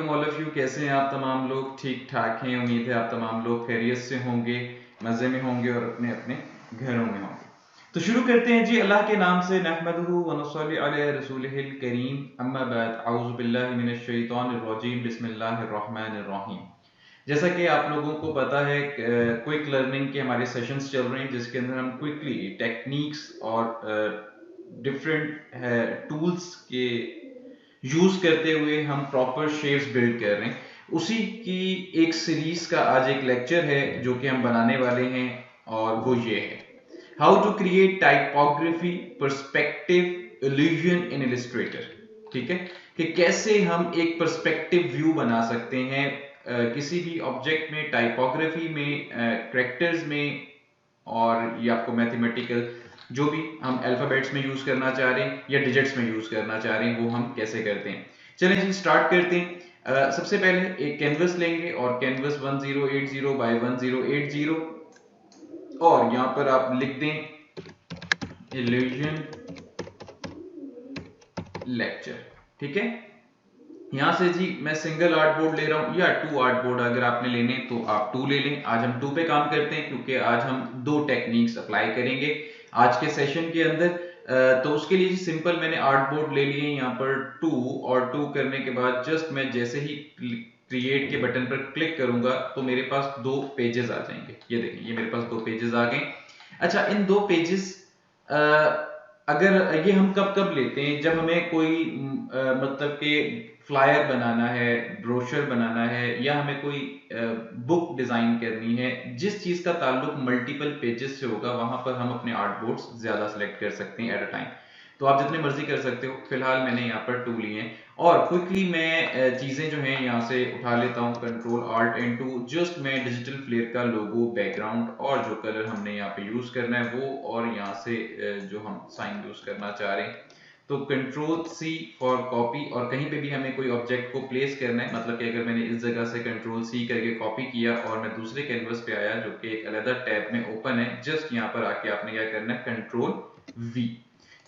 वालेकुम all of you. कैसे हैं आप तमाम लोग? ठीक ठाक हैं। उम्मीद है आप तमाम लोग खैरियत से होंगे, मज़े में होंगे और अपने अपने घरों में होंगे। तो शुरू करते हैं जी अल्लाह के नाम से। नहमदुहु व नसल्ली अला रसूलिहिल करीम, अम्मा बाद, औज़ु बिल्लाहि मिनश शैतानिर रजीम, बिस्मिल्लाहिर रहमानिर रहीम। जैसा कि आप लोगों को पता है, क्विक लर्निंग के हमारे सेशंस चल रहे हैं जिसके अंदर हम क्विकली टेक्निक्स और डिफरेंट टूल्स के यूज करते हुए हम प्रॉपर शेप्स बिल्ड कर रहे हैं। उसी की एक सीरीज का आज एक लेक्चर है जो कि हम बनाने वाले हैं, और वो ये है how to create typography perspective illusion in Illustrator. ठीक है, कि कैसे हम एक पर्सपेक्टिव व्यू बना सकते हैं किसी भी ऑब्जेक्ट में, टाइपोग्राफी में, कैरेक्टर्स में, और ये आपको मैथमेटिकल जो भी हम अल्फाबेट्स में यूज करना चाह रहे हैं या डिजिट्स में यूज करना चाह रहे हैं वो हम कैसे करते हैं। चलें जी स्टार्ट करते हैं। सबसे पहले एक कैनवस लेंगे और कैनवस 1080 बाय 1080, और यहां पर आप लिख दें इल्यूजन लेक्चर। ठीक है, यहां से जी मैं सिंगल आर्ट बोर्ड ले रहा हूं या टू आर्ट बोर्ड, अगर आपने लेने तो आप टू ले लें। आज हम टू पे काम करते हैं क्योंकि आज हम दो टेक्निक्स अप्लाई करेंगे आज के सेशन के अंदर। तो उसके लिए सिंपल मैंने आर्ट बोर्ड ले लिए यहाँ पर टू, और टू करने के बाद जस्ट मैं जैसे ही क्रिएट के बटन पर क्लिक करूंगा तो मेरे पास दो पेजेस आ जाएंगे। ये देखें, ये मेरे पास दो पेजेस आ गए। अच्छा, इन दो पेजेस अगर ये हम कब कब लेते हैं, जब हमें कोई मतलब कि फ्लायर बनाना है, ब्रोशर बनाना है, या हमें कोई बुक डिजाइन करनी है, जिस चीज का ताल्लुक मल्टीपल पेजेस से होगा वहां पर हम अपने आर्ट बोर्ड्स ज्यादा सेलेक्ट कर सकते हैं एट अ टाइम। तो आप जितने मर्जी कर सकते हो। फिलहाल मैंने यहाँ पर टू लिए हैं और क्विकली मैं चीजें जो हैं यहाँ से उठा लेता हूँ, control alt and two. Just मैं डिजिटल फ्लेयर का लोगो, बैकग्राउंड और जो कलर हमने यहाँ पे यूज करना है वो, और यहाँ से जो हम साइन यूज करना चाह रहे हैं तो कंट्रोल सी फॉर कॉपी। और कहीं पे भी हमें कोई ऑब्जेक्ट को प्लेस करना है, मतलब कि अगर मैंने इस जगह से कंट्रोल सी करके कॉपी किया और मैं दूसरे कैनवस पे आया जो कि एक अलग टैब में ओपन है, जस्ट यहाँ पर आके आपने क्या करना है, control we.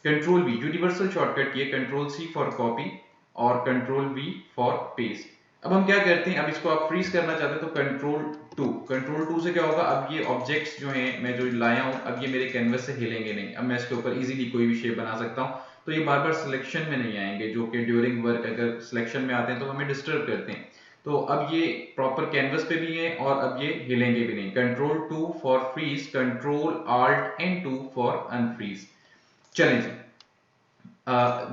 Control we universal shortcut किए, कंट्रोल सी फॉर कॉपी और कंट्रोल वी फॉर पेस्ट। अब हम क्या करते हैं, अब इसको आप फ्रीज करना चाहते हैं तो कंट्रोल टू। कंट्रोल टू से क्या होगा, अब ये ऑब्जेक्ट्स जो हैं मैं जो लाया हूं, अब ये मेरे कैनवस से हिलेंगे नहीं। अब मैं इसके ऊपर इजीली कोई भी शेप बना सकता हूं। तो ये बार बार सिलेक्शन में नहीं आएंगे, जो कि ड्यूरिंग वर्क अगर सिलेक्शन में आते हैं तो हमें डिस्टर्ब करते हैं। तो अब ये प्रॉपर कैनवस पे भी है और अब ये हिलेंगे भी नहीं। Control two for freeze, control alt and two for unfreeze. चलें जी,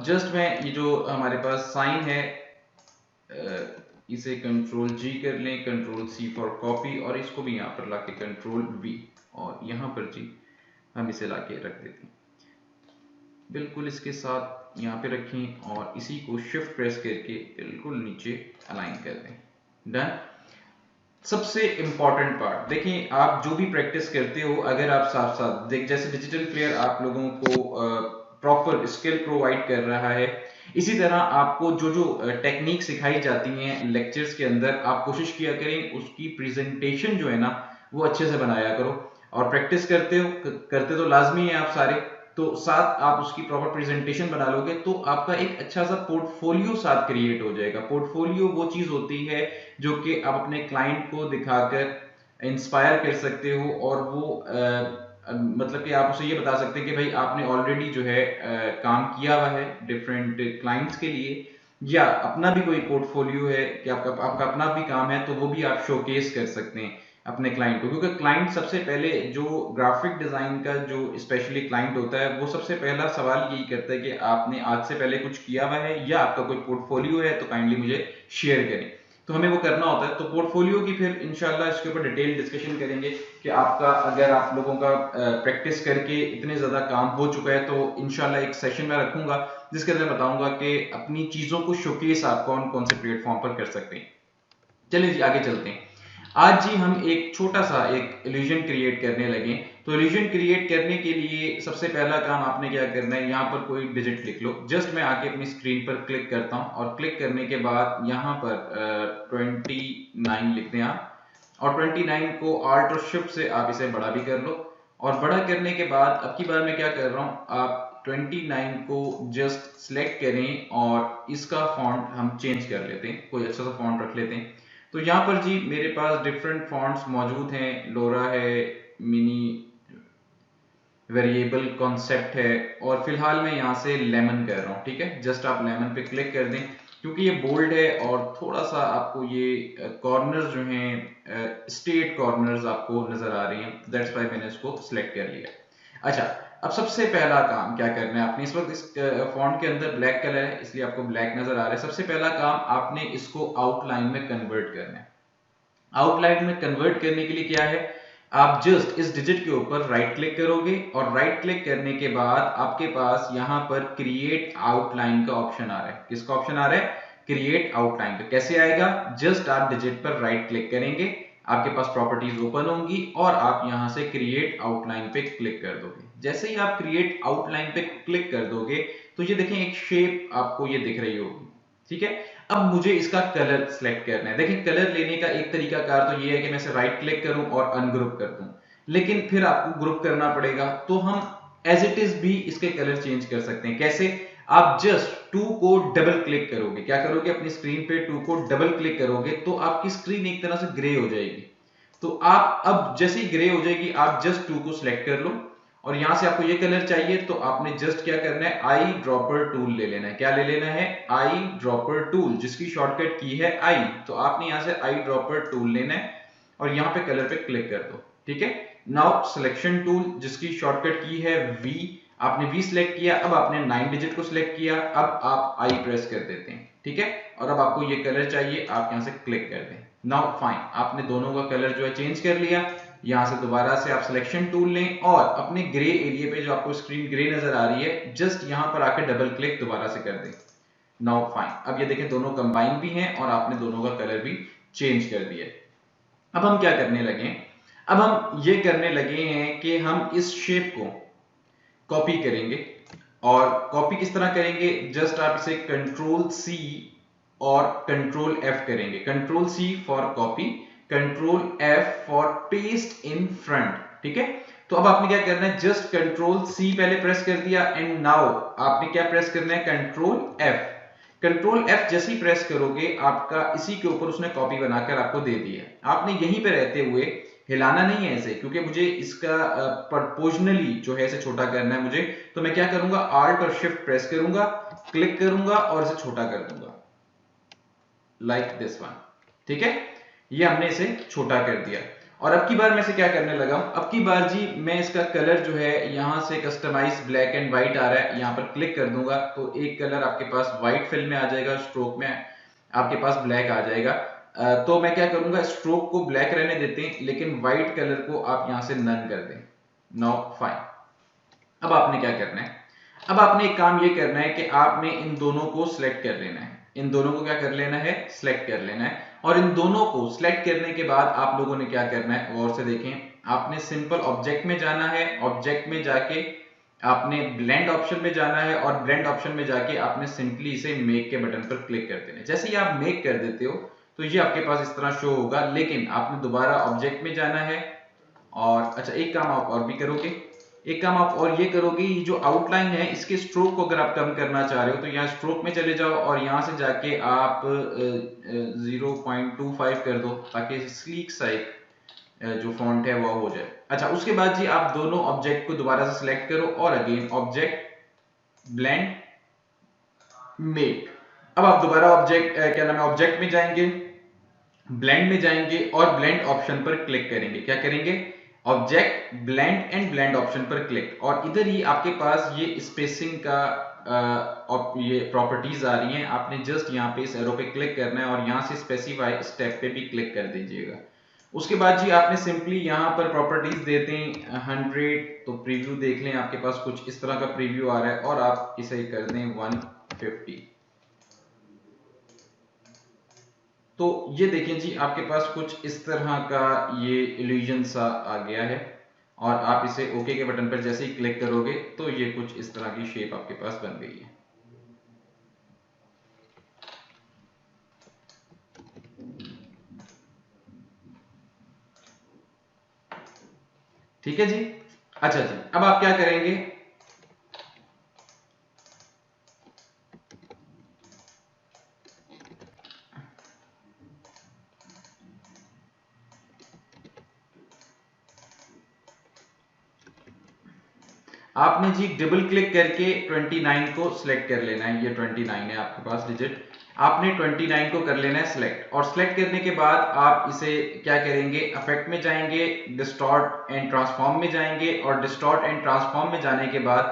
जस्ट मैं ये जो हमारे पास साइन है इसे कंट्रोल जी कर लें, कंट्रोल सी फॉर कॉपी, और इसको भी यहाँ पर लाके कंट्रोल वी, और यहाँ पर जी हम इसे लाके रख देते हैं बिल्कुल इसके साथ यहाँ पे रखें, और इसी को शिफ्ट प्रेस करके बिल्कुल नीचे अलाइन कर दें। डन। सबसे इंपॉर्टेंट पार्ट देखें, आप जो भी प्रैक्टिस करते हो, अगर आप साथ साथ देख, जैसे डिजिटल फ्लेयर आप लोगों को प्रॉपर स्किल प्रोवाइड कर रहा है, इसी तरह आपको जो जो टेक्निक सिखाई जाती हैं लेक्चर्स के अंदर, आप कोशिश किया करें उसकी प्रेजेंटेशन जो है ना वो अच्छे से बनाया करो। और प्रैक्टिस करते तो लाजमी है आप सारे, तो साथ आप उसकी प्रॉपर प्रेजेंटेशन बना लोगे तो आपका एक अच्छा सा पोर्टफोलियो साथ क्रिएट हो जाएगा। पोर्टफोलियो वो चीज होती है जो कि आप अपने क्लाइंट को दिखाकर इंस्पायर कर सकते हो, और वो मतलब कि आप उसे ये बता सकते हैं कि भाई आपने ऑलरेडी जो है काम किया हुआ है डिफरेंट क्लाइंट्स के लिए, या अपना भी कोई पोर्टफोलियो है कि आपका अपना भी काम है तो वो भी आप शोकेस कर सकते हैं अपने क्लाइंट को। क्योंकि क्लाइंट सबसे पहले, जो ग्राफिक डिजाइन का जो स्पेशली क्लाइंट होता है, वो सबसे पहला सवाल यही करता है कि आपने आज से पहले कुछ किया हुआ है या आपका कोई पोर्टफोलियो है तो काइंडली मुझे शेयर करें। तो हमें वो करना होता है। तो पोर्टफोलियो की फिर इंशाल्लाह इसके ऊपर डिटेल डिस्कशन करेंगे कि आपका, अगर आप लोगों का प्रैक्टिस करके इतने ज्यादा काम हो चुका है तो इंशाल्लाह एक सेशन में रखूंगा जिसके अंदर बताऊंगा कि अपनी चीजों को शोकेस आप कौन कौन से प्लेटफॉर्म पर कर सकते हैं। चलिए जी आगे चलते हैं। आज जी हम एक छोटा सा एक इल्यूजन क्रिएट करने लगे। तो इल्यूजन क्रिएट करने के लिए सबसे पहला काम आपने क्या करना है, यहाँ पर कोई डिजिट लिख लो। जस्ट मैं आके अपनी स्क्रीन पर क्लिक करता हूँ, और क्लिक करने के बाद यहाँ पर 29 लिखते हैं आप, और 29 को आल्ट और शिफ्ट से आप इसे बड़ा भी कर लो। और बड़ा करने के बाद अब की बार मैं क्या कर रहा हूँ, आप आप 29 को जस्ट सिलेक्ट करें और इसका फॉन्ट हम चेंज कर लेते हैं, कोई अच्छा सा फॉन्ट रख लेते हैं। तो यहाँ पर जी मेरे पास डिफरेंट फॉन्ट्स मौजूद हैं, लोरा है, मिनी, वेरिएबल, कॉन्सेप्ट है, और फिलहाल मैं यहाँ से लेमन कर रहा हूँ। ठीक है, जस्ट आप लेमन पे क्लिक कर दें क्योंकि ये बोल्ड है और थोड़ा सा आपको ये कॉर्नर्स जो हैं स्ट्रेट कॉर्नर्स आपको नजर आ रही हैं, दैट्स व्हाई मैंने इसको सिलेक्ट कर लिया। अच्छा, अब सबसे पहला काम क्या करना है आपने, इस वक्त इस फॉन्ट के अंदर ब्लैक कलर है इसलिए आपको ब्लैक नजर आ रहा है। सबसे पहला काम आपने इसको आउटलाइन में कन्वर्ट करना है। आउटलाइन में कन्वर्ट करने के लिए क्या है, आप जस्ट इस डिजिट के ऊपर राइट क्लिक करोगे और राइट क्लिक करने के बाद आपके पास यहां पर क्रिएट आउटलाइन का ऑप्शन आ रहा है। किसका ऑप्शन आ रहा है? क्रिएट आउटलाइन का। कैसे आएगा? जस्ट आप डिजिट पर राइट क्लिक करेंगे, आपके पास प्रॉपर्टीज ओपन होंगी और आप यहां से क्रिएट आउटलाइन पे क्लिक कर दोगे। जैसे ही आप क्रिएट आउटलाइन पे क्लिक कर दोगे तो ये देखें एक शेप आपको ये दिख रही होगी। ठीक है, अब मुझे इसका कलर सिलेक्ट करना है। देखिए, कलर लेने का एक तरीका कार तो ये है कि मैं इसे राइट क्लिक करूं और अनग्रुप कर दूं, लेकिन फिर आपको ग्रुप करना पड़ेगा। तो हम एज इट इज भी इसके कलर चेंज कर सकते हैं। कैसे? आप जस्ट 2 को डबल क्लिक करोगे। क्या करोगे? अपनी स्क्रीन पे 2 को डबल क्लिक करोगे तो आपकी स्क्रीन एक तरह से ग्रे हो जाएगी। तो आप अब जैसे ही ग्रे हो जाएगी आप जस्ट 2 को सिलेक्ट कर लो और यहां से आपको ये कलर चाहिए तो आपने जस्ट क्या करना है, आई ड्रॉपर टूल ले लेना है। क्या ले लेना है? आई ड्रॉपर टूल, जिसकी शॉर्टकट की है आई। तो आपने यहां से आई ड्रॉपर टूल लेना है और यहां पे कलर पे क्लिक कर दो। ठीक है, नाउ सिलेक्शन टूल जिसकी शॉर्टकट की है वी, आपने वी सिलेक्ट किया। अब आपने 9 डिजिट को सिलेक्ट किया, अब आप आई प्रेस कर देते हैं। ठीक है, और अब आपको ये कलर चाहिए, आप यहां से क्लिक कर दें। नाउ फाइन, आपने दोनों का कलर जो है चेंज कर लिया। यहां से दोबारा से आप सिलेक्शन टूल लें और अपने ग्रे एरिया पे जो आपको स्क्रीन ग्रे नजर आ रही है जस्ट यहां पर आकर डबल क्लिक दोबारा से कर दें। नाउ फाइन, अब ये देखें दोनों कंबाइन भी हैं और आपने दोनों का कलर भी चेंज कर दिया। अब हम क्या करने लगे? अब हम ये करने लगे हैं कि हम इस शेप को कॉपी करेंगे। और कॉपी किस तरह करेंगे? जस्ट आप इसे कंट्रोल सी और कंट्रोल एफ करेंगे। Control C for copy, control F for paste in front. ठीक है, तो अब आपने क्या करना है, जस्ट कंट्रोल सी पहले प्रेस कर दिया एंड नाउ आपने क्या प्रेस करना है, कंट्रोल एफ। कंट्रोल एफ जैसे ही प्रेस करोगे आपका इसी के ऊपर उसने कॉपी बनाकर आपको दे दिया। आपने यहीं पे रहते हुए हिलाना नहीं है इसे, क्योंकि मुझे इसका प्रोपोर्शनली जो है इसे छोटा करना है मुझे। तो मैं क्या करूंगा, आल्ट और शिफ्ट प्रेस करूंगा, क्लिक करूंगा और इसे छोटा कर दूंगा लाइक दिस वन। ठीक है, ये हमने इसे छोटा कर दिया। और अब की बार मैं इसे क्या करने लगा हूं, अब की बार जी मैं इसका कलर जो है यहां से कस्टमाइज ब्लैक एंड व्हाइट आ रहा है, यहां पर क्लिक कर दूंगा तो एक कलर आपके पास व्हाइट फिल में आ जाएगा, स्ट्रोक में आपके पास ब्लैक आ जाएगा। तो मैं क्या करूंगा, स्ट्रोक को ब्लैक रहने देते हैं लेकिन व्हाइट कलर को आप यहां से नन कर दें। नाउ फाइन, अब आपने क्या करना है, अब आपने एक काम ये करना है कि आपने इन दोनों को सिलेक्ट कर लेना है। इन दोनों को क्या कर लेना है, सिलेक्ट कर लेना है। और इन दोनों को सिलेक्ट करने के बाद आप लोगों ने क्या करना है, गौर से देखें, आपने सिंपल ऑब्जेक्ट में जाना है। ऑब्जेक्ट में जाके आपने ब्लेंड ऑप्शन में जाना है और ब्लेंड ऑप्शन में जाके आपने सिंपली इसे मेक के बटन पर क्लिक कर देना है। जैसे ही आप मेक कर देते हो तो ये आपके पास इस तरह शो होगा, लेकिन आपने दोबारा ऑब्जेक्ट में जाना है। और अच्छा, एक काम आप और भी करोगे, एक काम आप और ये करोगे, ये जो आउटलाइन है इसके स्ट्रोक को अगर आप कम करना चाह रहे हो तो यहाँ स्ट्रोक में चले जाओ और यहाँ से जाके आप 0.25 कर दो ताकि स्लीक सा एक जो फॉन्ट है वो हो जाए। अच्छा, उसके बाद जी आप दोनों ऑब्जेक्ट को दोबारा से सिलेक्ट करो और अगेन ऑब्जेक्ट, ब्लेंड, मेक। अब आप दोबारा ऑब्जेक्ट क्या नाम है, ऑब्जेक्ट में जाएंगे, ब्लेंड में जाएंगे और ब्लेंड ऑप्शन पर क्लिक करेंगे। क्या करेंगे, object, blend and blend option पर क्लिक। और इधर ही आपके पास ये स्पेसिंग का ये प्रॉपर्टीज आ रही हैं। आपने जस्ट यहाँ पे इस एरो पे क्लिक करना है और यहाँ से स्पेसिफाई स्टेप पे भी क्लिक कर दीजिएगा। उसके बाद जी आपने सिंपली यहाँ पर प्रॉपर्टीज देते हैं 100, तो प्रीव्यू देख लें, आपके पास कुछ इस तरह का प्रीव्यू आ रहा है और आप इसे कर दें 150। तो ये देखें जी आपके पास कुछ इस तरह का ये इल्यूजन सा आ गया है और आप इसे ओके के बटन पर जैसे ही क्लिक करोगे तो ये कुछ इस तरह की शेप आपके पास बन गई है। ठीक है जी। अच्छा जी, अब आप क्या करेंगे, आपने जी डबल क्लिक करके 29 को सिलेक्ट कर लेना है। ये 29 है आपके पास डिजिट, आपने 29 को कर लेना है सिलेक्ट, और सिलेक्ट करने के बाद आप इसे क्या करेंगे, इफेक्ट में जाएंगे, डिस्टॉर्ट एंड ट्रांसफॉर्म में जाएंगे, और डिस्टॉर्ट एंड ट्रांसफॉर्म में जाने के बाद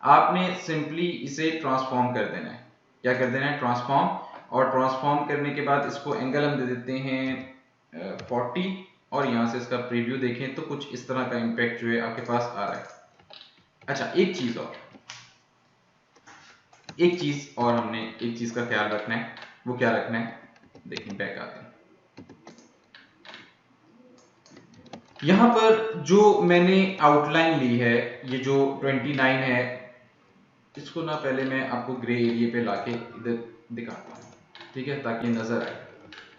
आपने सिंपली इसे ट्रांसफॉर्म कर देना है। क्या कर देना है, ट्रांसफॉर्म, और ट्रांसफॉर्म करने के बाद इसको एंगल हम दे देते हैं 40, और यहाँ से इसका प्रीव्यू देखें तो कुछ इस तरह का इम्पैक्ट जो है आपके पास आ रहा है। अच्छा, एक चीज और हमने एक चीज का ख्याल रखना है। वो क्या रखना है, देखें बैक आते हैं। यहां पर जो मैंने आउटलाइन ली है, ये जो 29 है, इसको ना पहले मैं आपको ग्रे एरिया पे लाके इधर दिखाता हूँ, ठीक है, ताकि नजर आए।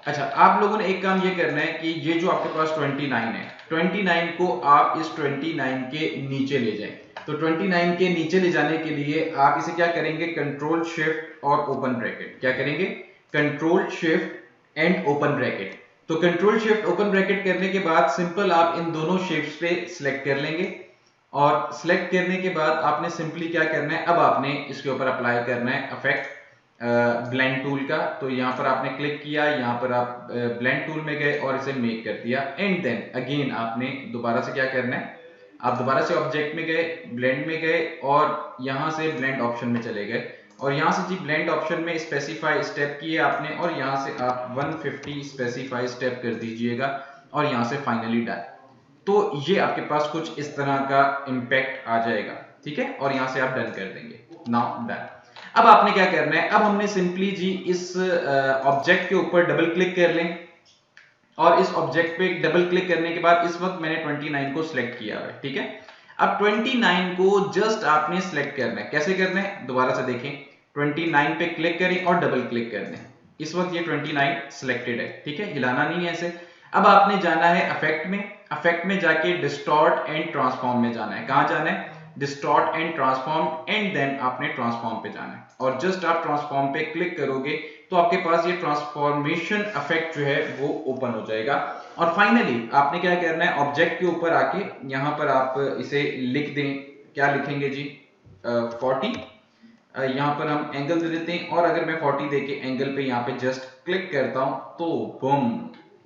अच्छा, आप लोगों ने एक काम ये करना है कि ये जो आपके पास 29 है, 29 को आप इस 29 के नीचे ले जाएं। तो 29 के नीचे ले जाने के लिए आप इसे क्या करेंगे, कंट्रोल शिफ्ट और ओपन ब्रैकेट। क्या करेंगे, control shift and open bracket. तो कंट्रोल शिफ्ट ओपन ब्रैकेट करने के बाद सिंपल आप इन दोनों शेप्स पे सिलेक्ट कर लेंगे, और सिलेक्ट करने के बाद आपने सिंपली क्या करना है, अब आपने इसके ऊपर अप्लाई करना है इफेक्ट ब्लेंड टूल का। तो यहाँ पर आपने क्लिक किया, यहाँ पर आप ब्लेंड टूल में गए और इसे मेक कर दिया, एंड देन अगेन आपने दोबारा से क्या करना है, आप दोबारा से ऑब्जेक्ट में गए, ब्लेंड में गए, और यहाँ से ब्लेंड ऑप्शन में चले गए, और यहाँ से जी ब्लेंड ऑप्शन में स्पेसिफाई स्टेप किए आपने, और यहाँ से आप 150 स्पेसिफाई स्टेप कर दीजिएगा, और यहाँ से फाइनली डन। तो ये आपके पास कुछ इस तरह का इम्पैक्ट आ जाएगा, ठीक है, और यहाँ से आप डन कर देंगे। Now done. अब आपने क्या करना है, अब हमने सिंपली जी इस ऑब्जेक्ट के ऊपर डबल क्लिक कर लें, और इस ऑब्जेक्ट पे डबल क्लिक करने के बाद इस वक्त मैंने 29 को सिलेक्ट किया है, ठीक है। अब 29 को जस्ट आपने सिलेक्ट करना है। कैसे करना है, दोबारा से देखें, 29 पे क्लिक करें और डबल क्लिक कर दें। इस वक्त ये 29 सिलेक्टेड है, ठीक है, हिलाना नहीं है ऐसे। अब आपने जाना है इफेक्ट में, इफेक्ट में जाके डिस्टॉर्ट एंड ट्रांसफॉर्म में जाना है। कहां जाना है, distort and transform, and then आपने ट्रांसफॉर्म पे जाना है, और जस्ट आप ट्रांसफॉर्म पे क्लिक करोगे तो आपके पास ये ट्रांसफॉर्मेशन इफेक्ट जो है वो ओपन हो जाएगा। और फाइनली आपने क्या करना है, ऑब्जेक्ट के ऊपर आके यहाँ पर आप इसे लिख दें। क्या लिखेंगे जी, 40। यहाँ पर हम एंगल दे देते हैं, और अगर मैं 40 देके एंगल पे यहाँ पे जस्ट क्लिक करता हूं तो बूम,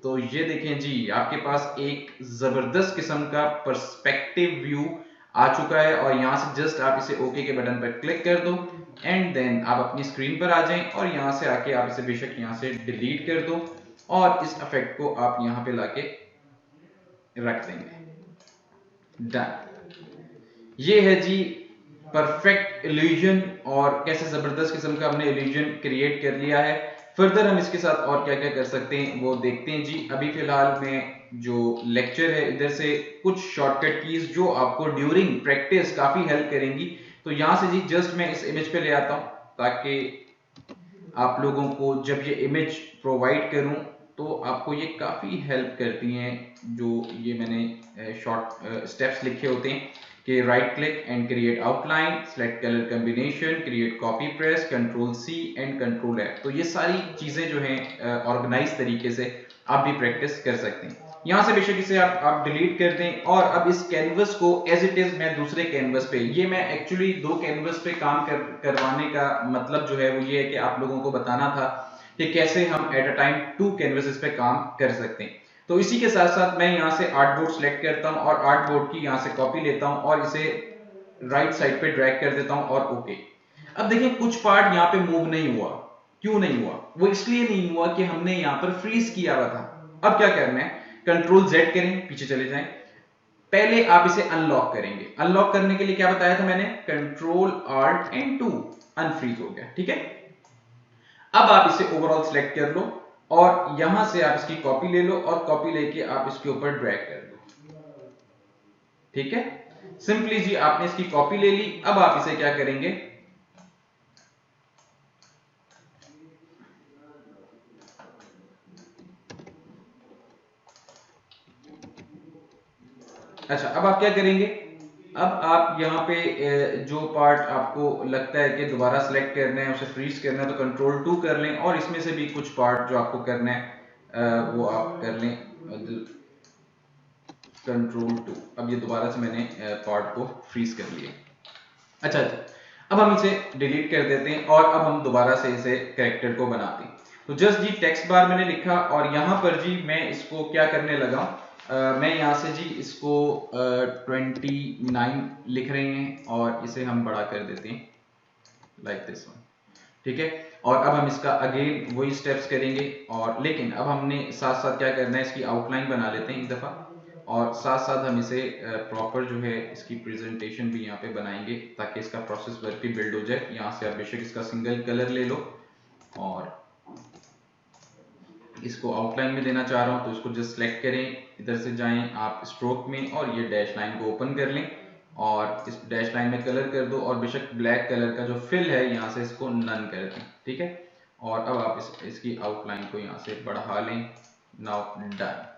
तो ये देखें जी आपके पास एक जबरदस्त किस्म का पर्सपेक्टिव व्यू आ चुका है। और यहाँ से जस्ट आप इसे ओके के बटन पर क्लिक कर दो, एंड देन आप अपनी स्क्रीन पर आ जाएं, और यहाँ से आके आप इसे बेशक यहाँ से डिलीट कर दो, और इस इफेक्ट को आप यहाँ पे लाके रख देंगे। डन। ये है जी परफेक्ट इल्यूजन, और कैसे जबरदस्त किस्म का हमने इल्यूजन क्रिएट कर लिया है। फर्दर हम इसके साथ और क्या क्या कर सकते हैं वो देखते हैं जी। अभी फिलहाल में जो लेक्चर है, इधर से कुछ शॉर्टकट कीज जो आपको ड्यूरिंग प्रैक्टिस काफी हेल्प करेंगी। तो यहां से जी जस्ट मैं इस इमेज पे ले आता हूं, ताकि आप लोगों को जब ये इमेज प्रोवाइड करूं तो आपको ये काफ़ी हेल्प करती हैं। जो ये मैंने शॉर्ट स्टेप्स लिखे होते हैं कि right click and create outline, select colour combination, create copy press, control C and control F. तो ये सारी चीज़ें जो हैं ऑर्गेनाइज तरीके से आप भी प्रैक्टिस कर सकते हैं। यहाँ से बेशक इसे आप डिलीट कर दें, और अब इस कैनवस को एज इट इज मैं दूसरे कैनवस पे, ये मैं एक्चुअली दो कैनवस पे काम करवाने का मतलब जो है वो ये है कि आप लोगों को बताना था कि कैसे हम एट अ टाइम 2 कैनवसेस पे काम कर सकते हैं। तो इसी के साथ साथ मैं यहाँ से आर्टबोर्ड सेलेक्ट करता हूँ, और आर्टबोर्ड की यहाँ से कॉपी लेता हूँ, और इसे राइट साइड पे ड्रैग कर देता हूँ, और ओके। अब देखिए कुछ पार्ट यहाँ पे मूव नहीं हुआ। क्यों नहीं हुआ, वो इसलिए नहीं हुआ कि हमने यहाँ पर फ्रीज किया हुआ था। अब क्या करना है, कंट्रोल जेड करें, पीछे चले जाएं। पहले आप इसे अनलॉक करेंगे। अनलॉक करने के लिए क्या बताया था मैंने, कंट्रोल आल्ट एंड 2, अनफ्रीज हो गया, ठीक है। अब आप इसे ओवरऑल सिलेक्ट कर लो, और यहां से आप इसकी कॉपी ले लो, और कॉपी लेके आप इसके ऊपर ड्रैग कर दो, ठीक है। सिंपली जी आपने इसकी कॉपी ले ली। अब आप इसे क्या करेंगे, अच्छा अब आप क्या करेंगे, अब आप यहाँ पे जो पार्ट आपको लगता है कि दोबारा सेलेक्ट करना है, उसे फ्रीज करना है, तो कंट्रोल 2 कर लें, और इसमें से भी कुछ पार्ट जो आपको करना है वो आप कर लें, कंट्रोल 2। अब ये दोबारा से मैंने पार्ट को फ्रीज कर लिया। अच्छा अच्छा, अब हम इसे डिलीट कर देते हैं और अब हम दोबारा से इसे कैरेक्टर को बनाते हैं। तो जस्ट जी टेक्स्ट बार मैंने लिखा और यहाँ पर जी मैं इसको क्या करने लगा, मैं यहाँ से जी इसको 29 लिख रहे हैं और इसे हम बड़ा कर देते हैं लाइक दिस वन, ठीक है। और अब हम इसका अगेन वही स्टेप्स करेंगे, और लेकिन अब हमने साथ साथ क्या करना है, इसकी आउटलाइन बना लेते हैं एक दफ़ा, और साथ साथ हम इसे प्रॉपर जो है इसकी प्रेजेंटेशन भी यहाँ पे बनाएंगे ताकि इसका प्रोसेस वर्क भी बिल्ड हो जाए। यहाँ से आप बेशक इसका सिंगल कलर ले लो और इसको आउटलाइन में देना चाह रहा हूँ तो इसको जस्ट सेलेक्ट करें, इधर से जाएं आप स्ट्रोक में और ये डैश लाइन को ओपन कर लें और इस डैश लाइन में कलर कर दो और बेशक ब्लैक कलर का जो फिल है यहाँ से इसको नन कर दें, ठीक है। और अब आप इसकी आउटलाइन को यहाँ से बढ़ा लें, नाउ डन,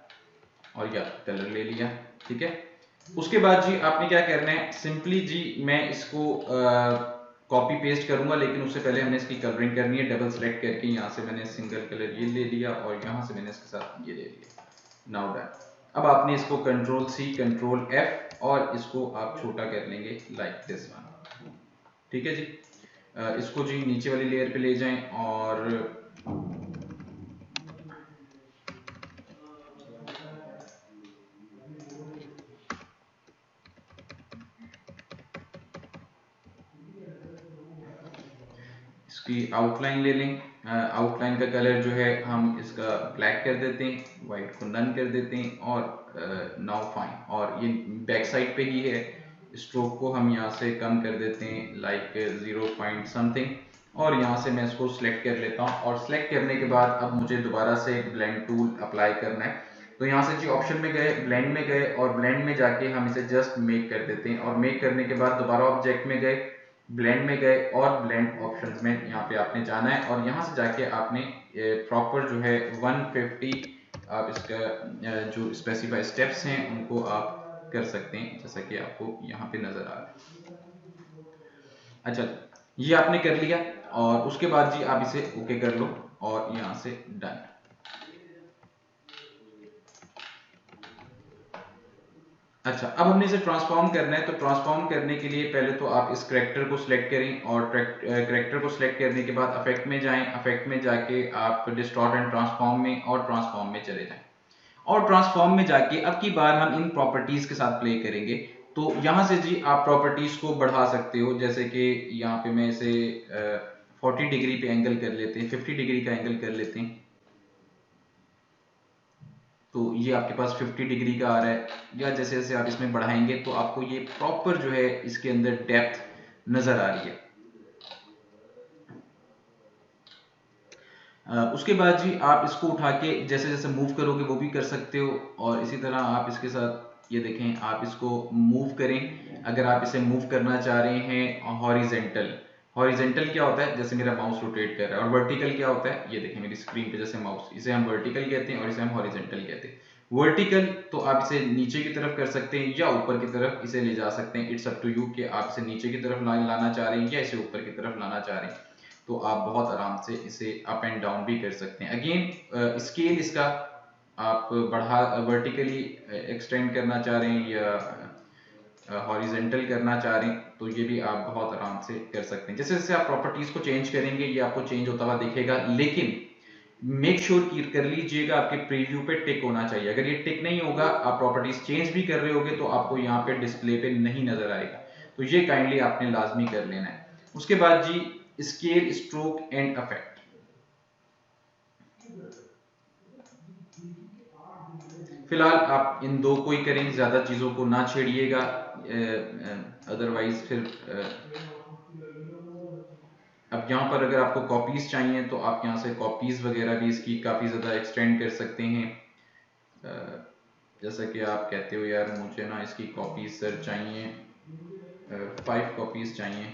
और यह कलर ले लिया, ठीक है। उसके बाद जी आपने क्या करना है, सिंपली जी मैं इसको कॉपी पेस्ट करूंगा, लेकिन उससे पहले हमने इसकी कलरिंग करनी है। डबल सेलेक्ट करके यहाँ से मैंने सिंगल कलर ये ले लिया और यहाँ से मैंने इसके साथ ये ले लिया, नाउ डन। अब आपने इसको कंट्रोल सी कंट्रोल एफ और इसको आप छोटा कर लेंगे लाइक दिस वन, ठीक है जी। इसको जी नीचे वाली लेयर पे ले जाएं और इसकी आउटलाइन ले लें। आउटलाइन का कलर जो है हम इसका ब्लैक कर देते हैं, वाइट को नन कर देते हैं और नाउ फाइन, और ये बैक साइड पे ही है। स्ट्रोक को हम यहाँ से कम कर देते हैं लाइक 0 पॉइंट समथिंग, और यहाँ से मैं इसको सिलेक्ट कर लेता हूँ। और सिलेक्ट करने के बाद अब मुझे दोबारा से ब्लेंड टूल अप्लाई करना है, तो यहाँ से जी ऑप्शन में गए, ब्लेंड में गए और ब्लेंड में जाके हम इसे जस्ट मेक कर देते हैं, और मेक करने के बाद दोबारा ऑब्जेक्ट में गए, ब्लेंड में गए और ब्लेंड ऑप्शंस में यहाँ पे आपने जाना है और यहाँ से जाके आपने प्रॉपर जो है 150 आप इसका जो स्पेसिफाई स्टेप्स हैं उनको आप कर सकते हैं, जैसा कि आपको यहाँ पे नजर आ रहा है। अच्छा, ये आपने कर लिया और उसके बाद जी आप इसे ओके कर लो और यहाँ से डन। अच्छा, अब हमने इसे ट्रांसफॉर्म करना है, तो ट्रांसफॉर्म करने के लिए पहले तो आप इस करेक्टर को सिलेक्ट करें और करेक्टर को सिलेक्ट करने के बाद अफेक्ट में जाएं, अफेक्ट में जाके आप डिस्टॉर्ट एंड ट्रांसफॉर्म में और ट्रांसफॉर्म में चले जाएं, और ट्रांसफॉर्म में जाके अब की बार हम इन प्रॉपर्टीज के साथ प्ले करेंगे। तो यहाँ से जी आप प्रॉपर्टीज को बढ़ा सकते हो, जैसे कि यहाँ पे मैं इसे 40 डिग्री पे एंगल कर लेते हैं, 50 डिग्री का एंगल कर लेते हैं, तो ये आपके पास 50 डिग्री का आ रहा है। या जैसे जैसे आप इसमें बढ़ाएंगे तो आपको ये प्रॉपर जो है इसके अंदर डेप्थ नजर आ रही है। उसके बाद जी आप इसको उठा के जैसे जैसे मूव करोगे वो भी कर सकते हो, और इसी तरह आप इसके साथ ये देखें, आप इसको मूव करें। अगर आप इसे मूव करना चाह रहे हैं हॉरिजेंटल, हॉरिजेंटल क्या होता है, जैसे मेरा माउस रोटेट कर रहा है, और वर्टिकल क्या होता है, ये देखें मेरी स्क्रीन पे जैसे माउस, इसे हम वर्टिकल कहते हैं और इसे हम हॉरिजेंटल कहते हैं। वर्टिकल तो आप इसे नीचे की तरफ कर सकते हैं या ऊपर की तरफ इसे ले जा सकते हैं, इट्स अप टू यू कि आप इसे नीचे की तरफ लाना चाह रहे हैं या इसे ऊपर की तरफ लाना चाह रहे हैं। तो आप बहुत आराम से इसे अप एंड डाउन भी कर सकते हैं। अगेन स्केल इसका आप बढ़ा वर्टिकली एक्सटेंड करना चाह रहे हैं या हॉरिजेंटल करना चाह रहे हैं तो ये भी आप बहुत आराम से कर सकते हैं। जैसे जैसे आप प्रॉपर्टीज को चेंज करेंगे ये आपको चेंज होता हुआ दिखेगा, लेकिन मेक श्योर कर लीजिएगा आपके प्रीव्यू पे टिक होना चाहिए। अगर ये टिक नहीं होगा, आप प्रॉपर्टीज चेंज भी कर रहे होगे तो आपको यहाँ पे डिस्प्ले पे नहीं नजर आएगा, तो ये काइंडली आपने लाजमी कर लेना है। उसके बाद जी स्केल स्ट्रोक एंड अफेक्ट, फिलहाल आप इन दो को ही करें, ज्यादा चीजों को ना छेड़िएगा, अदरवाइज फिर अब यहाँ पर अगर आपको कॉपीज चाहिए तो आप यहाँ से कॉपीज वगैरह भी इसकी काफी ज्यादा एक्सटेंड कर सकते हैं। जैसा कि आप कहते हो यार मुझे ना इसकी कॉपीज सर चाहिए, 5 कॉपीज चाहिए,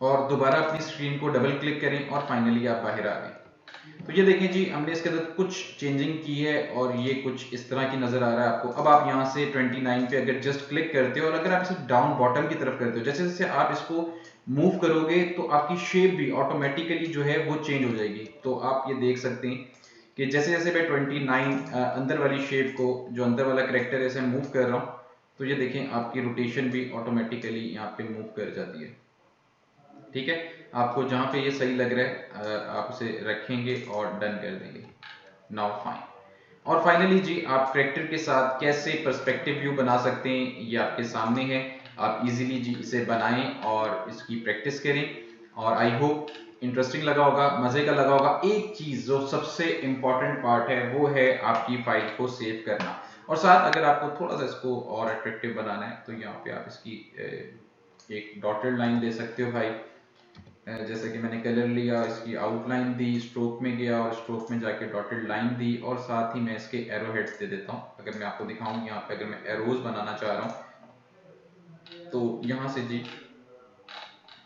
और दोबारा अपनी स्क्रीन को डबल क्लिक करें और फाइनली आप बाहर आ गए। तो ये देखें जी, हमने इसके अंदर कुछ चेंजिंग की है और ये कुछ इस तरह की नजर आ रहा है आपको। अब आप यहाँ से 29 पे अगर जस्ट क्लिक करते हो और अगर आप इसे डाउन बॉटम की तरफ करते हो, जैसे जैसे आप इसको मूव करोगे तो आपकी शेप भी ऑटोमेटिकली जो है वो चेंज हो जाएगी। तो आप ये देख सकते हैं कि जैसे जैसे मैं 29 अंदर वाली शेप को, जो अंदर वाला करेक्टर है, इसे मूव कर रहा हूँ, तो ये देखें आपकी रोटेशन भी ऑटोमेटिकली यहाँ पे मूव कर जाती है। ठीक है, आपको जहां पे ये सही लग रहा है आप उसे रखेंगे और डन कर देंगे। Now fine. और फाइनली जी, आप ट्रैक्टर के साथ कैसे पर्सपेक्टिव व्यू बना सकते हैं ये आपके सामने है। आप इजीली जी इसे बनाएं और इसकी प्रैक्टिस करें। और आई होप इंटरेस्टिंग लगा होगा, मजे का लगा होगा। एक चीज जो सबसे इंपॉर्टेंट पार्ट है वो है आपकी फाइल को सेव करना। और साथ अगर आपको थोड़ा सा इसको और अट्रैक्टिव बनाना है तो यहाँ पे आप इसकी एक डॉटेड लाइन दे सकते हो भाई। जैसे कि मैंने कलर लिया, इसकी आउटलाइन दी, स्ट्रोक में गया और स्ट्रोक में जाके डॉटेड लाइन दी, और साथ ही मैं इसके एरो हेड्स दे देता हूँ। अगर मैं आपको दिखाऊं, यहाँ पे अगर मैं एरोज बनाना चाह रहा हूँ तो यहाँ से जी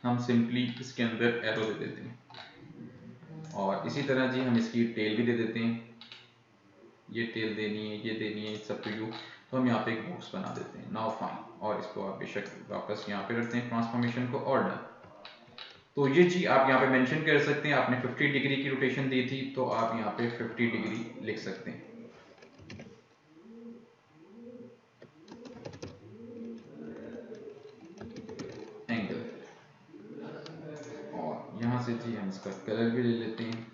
हम सिंपली इसके अंदर एरो दे देते हैं। और इसी तरह जी हम इसकी टेल भी दे देते हैं। ये टेल देनी है, ये देनी है, सब टू यू। तो हम यहाँ पे एक बॉक्स बना देते हैं। Now fine. और इसको आप बेशक वापस यहाँ पे रखते हैं ट्रांसफॉर्मेशन को, और डन। तो ये जी आप यहाँ पे मेंशन कर सकते हैं। आपने 50 डिग्री की रोटेशन दी थी तो आप यहाँ पे 50 डिग्री लिख सकते हैं। एंगल। और यहाँ से जी हम इसका कलर भी ले लेते हैं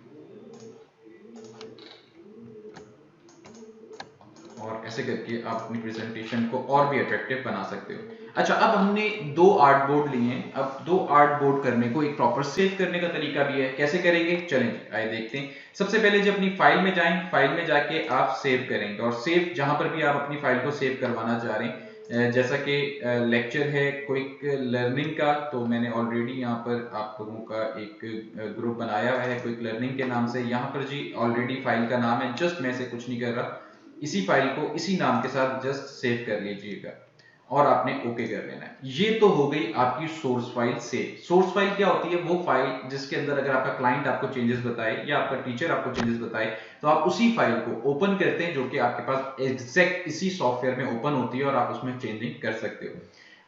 और ऐसे करके आप अपनी प्रेजेंटेशन को और भी अट्रैक्टिव बना सकते हो। अच्छा, अब हमने दो आर्ट बोर्ड लिए हैं। अब दो आर्ट बोर्ड करने को एक प्रॉपर सेव करने का तरीका भी है। कैसे करेंगे, चलें आइए देखते हैं। सबसे पहले जब अपनी फाइल में जाएं, फाइल में जाके आप सेव करेंगे, और सेव जहां पर भी आप अपनी फाइल को सेव करवाना चाह रहे हैं, जैसा कि लेक्चर है क्विक लर्निंग का, तो मैंने ऑलरेडी यहाँ पर आप लोगों का एक ग्रुप बनाया हुआ है क्विक लर्निंग के नाम से। यहाँ पर जी ऑलरेडी फाइल का नाम है, जस्ट मैं से कुछ नहीं कर रहा, इसी फाइल को इसी नाम के साथ जस्ट सेव कर लीजिएगा और आपने ओके कर लेना है। ये तो हो गई आपकी source file save. Source file क्या होती है, वो फाइल जिसके अंदर अगर आपका क्लाइंट आपको चेंजेस बताए या आपका टीचर आपको चेंजेस बताए तो आप उसी फाइल को ओपन करते हैं, जो कि आपके पास एग्जैक्ट इसी सॉफ्टवेयर में ओपन होती है और आप उसमें चेंजिंग कर सकते हो।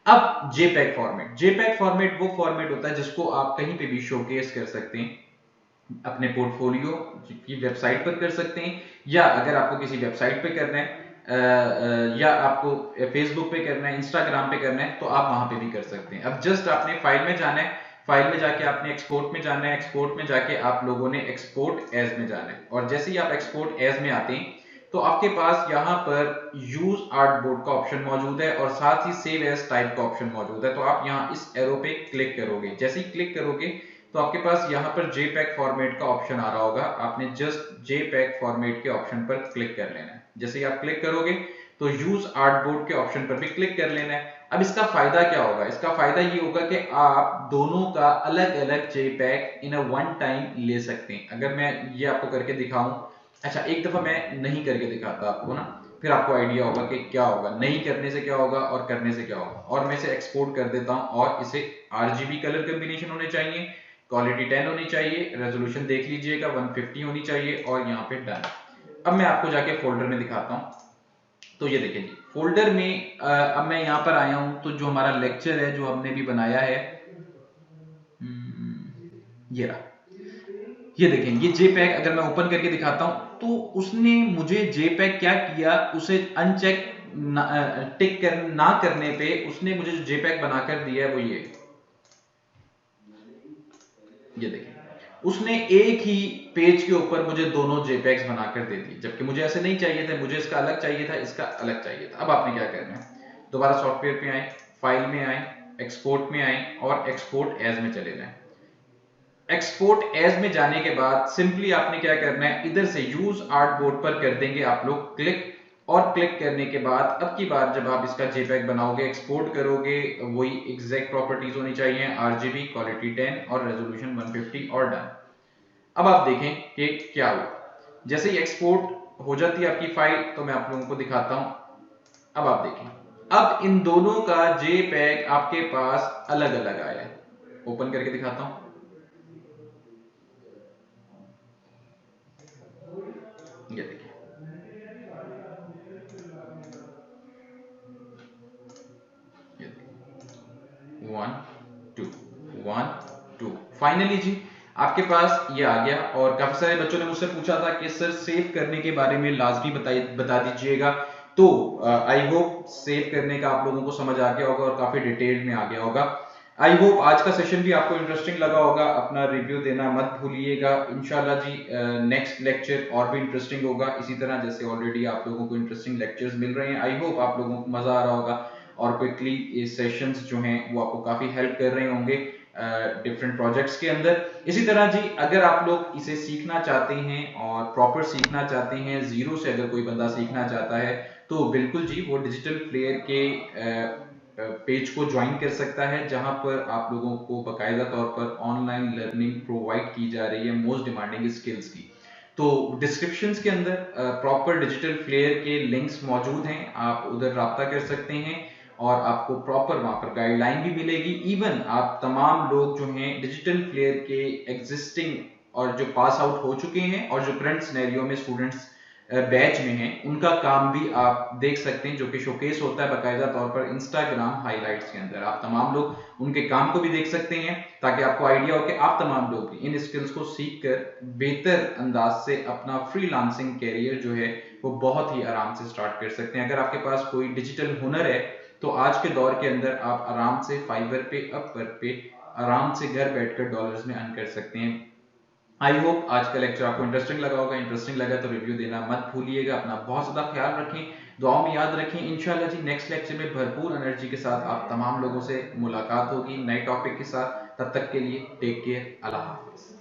अब जेपैग फॉर्मेट, जेपैग फॉर्मेट वो फॉर्मेट होता है जिसको आप कहीं पे भी शोकेस कर सकते हैं, अपने पोर्टफोलियो की वेबसाइट पर कर सकते हैं, या अगर आपको किसी वेबसाइट पे करना है या आपको फेसबुक पे करना है, इंस्टाग्राम पे करना है, तो आप वहां पे भी कर सकते हैं। अब जस्ट आपने फाइल में जाना है, फाइल में जाके आपने एक्सपोर्ट में जाना है, एक्सपोर्ट में जाके आप लोगों ने एक्सपोर्ट एज में जाना है, और जैसे ही आप एक्सपोर्ट एज में आते हैं तो आपके पास यहाँ पर यूज आर्ट बोर्ड का ऑप्शन मौजूद है और साथ ही सेव एज टाइप का ऑप्शन मौजूद है। तो आप यहाँ इस एरो पे क्लिक करोगे, जैसे ही क्लिक करोगे तो आपके पास यहाँ पर JPEG फॉर्मेट का ऑप्शन आ रहा होगा। आपने जस्ट JPEG फॉर्मेट के ऑप्शन पर क्लिक कर लेना है। जैसे ही आप क्लिक करोगे तो यूज आर्ट बोर्ड के ऑप्शन पर भी क्लिक कर लेना है। अब इसका फायदा क्या होगा, इसका फायदा ये होगा कि आप दोनों का अलग अलग JPEG in a one time ले सकते हैं। अगर मैं ये आपको करके दिखाऊं, अच्छा एक दफा मैं नहीं करके दिखाता आपको ना, फिर आपको आइडिया होगा कि क्या होगा, नहीं करने से क्या होगा और करने से क्या होगा। और मैं इसे एक्सपोर्ट कर देता हूं, और इसे RGB कलर कॉम्बिनेशन होने चाहिए, क्वालिटी 10 होनी चाहिए, रेजोल्यूशन देख लीजिएगा 150 होनी चाहिए, और यहाँ पे डन। अब मैं आपको जाके फोल्डर में दिखाता हूँ। तो ये देखें जी, फोल्डर में अब मैं यहाँ पर आया हूँ, तो जो हमारा लेक्चर है जो हमने भी बनाया है, ये रहा। ये देखें, ये JPEG अगर मैं ओपन करके दिखाता हूं तो उसने मुझे JPEG क्या किया, उसे अनचेक टिक ना करने पे उसने मुझे जो JPEG बनाकर दिया है वो ये देखें, उसने एक ही पेज के ऊपर मुझे दोनों JPEGs बनाकर दे दिए, जबकि मुझे ऐसे नहीं चाहिए थे, मुझे इसका अलग चाहिए था, इसका अलग चाहिए था। अब आपने क्या करना है, दोबारा सॉफ्टवेयर पे आए, फाइल में आए, एक्सपोर्ट में आए और एक्सपोर्ट एज में चले जाएं। एक्सपोर्ट एज में जाने के बाद सिंपली आपने क्या करना है, इधर से यूज आर्ट बोर्ड पर कर देंगे आप लोग क्लिक, और क्लिक करने के बाद अब की बार जब आप इसका JPEG बनाओगे, एक्सपोर्ट करोगे, वही एग्जैक्ट प्रॉपर्टीज होनी चाहिए, RGB, क्वालिटी 10 और रेजोल्यूशन 150, और डन। अब आप देखें कि क्या हुआ। जैसे ही एक्सपोर्ट हो जाती है आपकी फाइल तो मैं आप लोगों को दिखाता हूं। अब आप देखें, अब इन दोनों का JPEG आपके पास अलग अलग आया है। ओपन करके दिखाता हूं, 1 2 1 2। फाइनली जी आपके पास ये आ गया। और काफी सारे बच्चों ने मुझसे पूछा था कि सर सेव करने के बारे में लाजमी बता दीजिएगा। तो आई होप सेव करने का आप लोगों को समझ आ गया होगा और काफी डिटेल में आ गया होगा। आई होप आज का सेशन भी आपको इंटरेस्टिंग लगा होगा। अपना रिव्यू देना मत भूलिएगा। इंशाल्लाह जी नेक्स्ट लेक्चर और भी इंटरेस्टिंग होगा, इसी तरह जैसे ऑलरेडी आप लोगों को इंटरेस्टिंग लेक्चर्स मिल रहे हैं। आई होप आप लोगों को मजा आ रहा होगा और क्विकली ये सेशंस जो हैं वो आपको काफी हेल्प कर रहे होंगे डिफरेंट प्रोजेक्ट्स के अंदर। इसी तरह जी अगर आप लोग इसे सीखना चाहते हैं और प्रॉपर सीखना चाहते हैं, जीरो से अगर कोई बंदा सीखना चाहता है तो बिल्कुल जी वो डिजिटल प्लेयर के पेज को ज्वाइन कर सकता है, जहां पर आप लोगों को बाकायदा तौर पर ऑनलाइन लर्निंग प्रोवाइड की जा रही है मोस्ट डिमांडिंग स्किल्स की। तो डिस्क्रिप्शंस के अंदर प्रॉपर डिजिटल प्लेयर के लिंक्स मौजूद हैं, आप उधर राब्ता कर सकते हैं और आपको प्रॉपर वहां पर गाइडलाइन भी मिलेगी। इवन आप तमाम लोग जो हैं डिजिटल प्लेयर के एग्जिस्टिंग और जो पास आउट हो चुके हैं और जो करंट सिनेरियो में स्टूडेंट्स बैच में हैं, उनका काम भी आप देख सकते हैं, जो कि शोकेस होता है बाकायदा तौर पर इंस्टाग्राम हाइलाइट्स के अंदर। आप तमाम लोग उनके काम को भी देख सकते हैं ताकि आपको आइडिया हो कि आप तमाम लोग भी इन स्किल्स को सीख कर बेहतर अंदाज से अपना फ्रीलांसिंग कैरियर जो है वो बहुत ही आराम से स्टार्ट कर सकते हैं। अगर आपके पास कोई डिजिटल हुनर है तो आज के दौर के अंदर आप आराम से फाइवर पे, अपवर्क पे आराम से घर बैठकर डॉलर्स में अर्न कर सकते हैं। आई होप आज का लेक्चर आपको इंटरेस्टिंग लगा होगा। इंटरेस्टिंग लगा तो रिव्यू देना मत भूलिएगा। अपना बहुत ज्यादा ख्याल रखें, दुआओं में याद रखें। इंशाल्लाह जी नेक्स्ट लेक्चर में भरपूर एनर्जी के साथ आप तमाम लोगों से मुलाकात होगी नए टॉपिक के साथ। तब तक के लिए टेक केयर, अल्लाह हाफिज।